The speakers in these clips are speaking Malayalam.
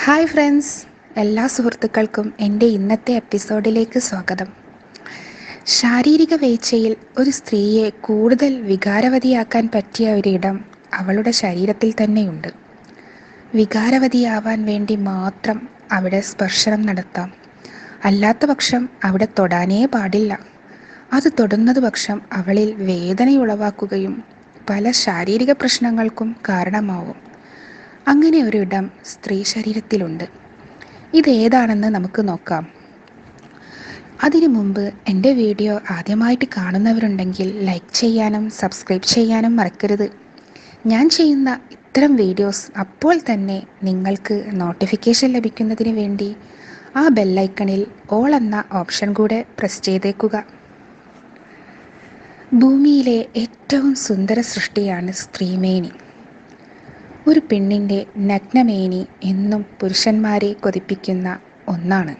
ഹായ് ഫ്രണ്ട്സ്, എല്ലാ സുഹൃത്തുക്കൾക്കും എൻ്റെ ഇന്നത്തെ എപ്പിസോഡിലേക്ക് സ്വാഗതം. ശാരീരിക വീഴ്ചയിൽ ഒരു സ്ത്രീയെ കൂടുതൽ വികാരവതിയാക്കാൻ പറ്റിയ ഒരിടം അവളുടെ ശരീരത്തിൽ തന്നെയുണ്ട്. വികാരവതിയാവാൻ വേണ്ടി മാത്രം അവിടെ സ്പർശനം നടത്താം. അല്ലാത്ത പക്ഷം അവിടെ തൊടാനേ പാടില്ല. അത് തൊടുന്നത് പക്ഷം അവളിൽ വേദനയുളവാക്കുകയും പല ശാരീരിക പ്രശ്നങ്ങൾക്കും കാരണമാവും. അങ്ങനെ ഒരു ഇടം സ്ത്രീ ശരീരത്തിലുണ്ട്. ഇതേതാണെന്ന് നമുക്ക് നോക്കാം. അതിനു മുമ്പ് എൻ്റെ വീഡിയോ ആദ്യമായിട്ട് കാണുന്നവരുണ്ടെങ്കിൽ ലൈക്ക് ചെയ്യാനും സബ്സ്ക്രൈബ് ചെയ്യാനും മറക്കരുത്. ഞാൻ ചെയ്യുന്ന ഇത്തരം വീഡിയോസ് അപ്പോൾ തന്നെ നിങ്ങൾക്ക് നോട്ടിഫിക്കേഷൻ ലഭിക്കുന്നതിന് വേണ്ടി ആ ബെല്ലൈക്കണിൽ ഓൾ എന്ന ഓപ്ഷൻ കൂടെ പ്രസ് ചെയ്തേക്കുക. ഭൂമിയിലെ ഏറ്റവും സുന്ദര സൃഷ്ടിയാണ് സ്ത്രീമേനി. ഒരു പെണ്ണിൻ്റെ നഗ്നമേനി എന്നും പുരുഷന്മാരെ കൊതിപ്പിക്കുന്ന ഒന്നാണ്.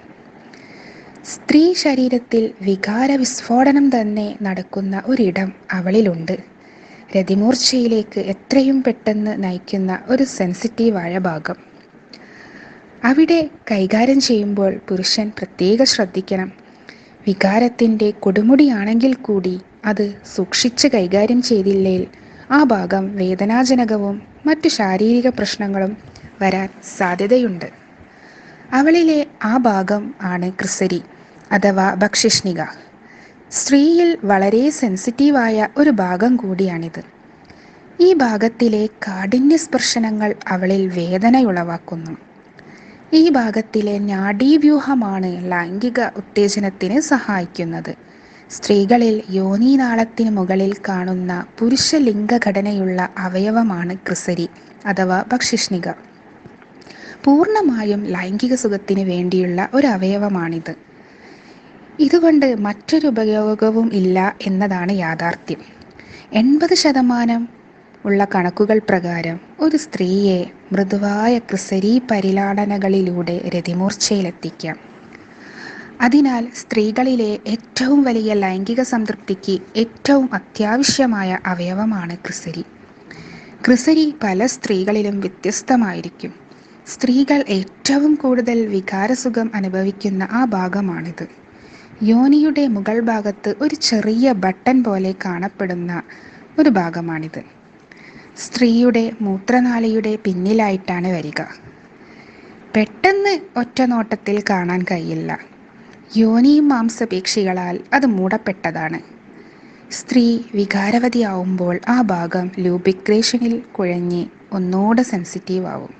സ്ത്രീ ശരീരത്തിൽ വികാര വിസ്ഫോടനം തന്നെ നടക്കുന്ന ഒരിടം അവളിലുണ്ട്. രതിമൂർച്ചയിലേക്ക് എത്രയും പെട്ടെന്ന് നയിക്കുന്ന ഒരു സെൻസിറ്റീവായ ഭാഗം. അവിടെ കൈകാര്യം ചെയ്യുമ്പോൾ പുരുഷൻ പ്രത്യേകം ശ്രദ്ധിക്കണം. വികാരത്തിൻ്റെ കൊടുമുടിയാണെങ്കിൽ കൂടി അത് സൂക്ഷിച്ച് കൈകാര്യം ചെയ്തില്ലെങ്കിൽ ആ ഭാഗം വേദനാജനകവും മറ്റു ശാരീരിക പ്രശ്നങ്ങളും വരാൻ സാധ്യതയുണ്ട്. അവളിലെ ആ ഭാഗം ആണ് ക്രിസരി അഥവാ ഭക്ഷിഷ്ണിക. സ്ത്രീയിൽ വളരെ സെൻസിറ്റീവായ ഒരു ഭാഗം കൂടിയാണിത്. ഈ ഭാഗത്തിലെ കാഠിന്യ സ്പർശനങ്ങൾ അവളിൽ വേദനയുളവാക്കുന്നു. ഈ ഭാഗത്തിലെ നാഡീവ്യൂഹമാണ് ലൈംഗിക ഉത്തേജനത്തിന് സഹായിക്കുന്നത്. സ്ത്രീകളിൽ യോനീനാളത്തിന് മുകളിൽ കാണുന്ന പുരുഷ ലിംഗഘടനയുള്ള അവയവമാണ് ക്രിസരി അഥവാ ഭക്ഷിഷ്ണിക. പൂർണ്ണമായും ലൈംഗിക സുഖത്തിന് വേണ്ടിയുള്ള ഒരു അവയവമാണിത്. ഇതുകൊണ്ട് മറ്റൊരു ഉപയോഗവും ഇല്ല എന്നതാണ് യാഥാർത്ഥ്യം. 80% ഉള്ള കണക്കുകൾ പ്രകാരം ഒരു സ്ത്രീയെ മൃദുവായ ക്രിസരി പരിലാളനകളിലൂടെ രതിമൂർച്ചയിലെത്തിക്കാം. അതിനാൽ സ്ത്രീകളിലെ ഏറ്റവും വലിയ ലൈംഗിക സംതൃപ്തിക്ക് ഏറ്റവും അത്യാവശ്യമായ അവയവമാണ് ക്രിസരി. ക്രിസരി പല സ്ത്രീകളിലും വ്യത്യസ്തമായിരിക്കും. സ്ത്രീകൾ ഏറ്റവും കൂടുതൽ വികാരസുഖം അനുഭവിക്കുന്ന ആ ഭാഗമാണിത്. യോനിയുടെ മുകൾ ഭാഗത്ത് ഒരു ചെറിയ ബട്ടൺ പോലെ കാണപ്പെടുന്ന ഒരു ഭാഗമാണിത്. സ്ത്രീയുടെ മൂത്രനാളിയുടെ പിന്നിലായിട്ടാണ് വരിക. പെട്ടെന്ന് ഒറ്റ നോട്ടത്തിൽ കാണാൻ കഴിയില്ല. യോനി മാംസപേശികളാൽ അത് മൂടപ്പെട്ടതാണ്. സ്ത്രീ വികാരവതിയാവുമ്പോൾ ആ ഭാഗം ലൂബ്രിക്കേഷനിൽ കുഴഞ്ഞ് ഒന്നുകൂടെ സെൻസിറ്റീവ് ആവും.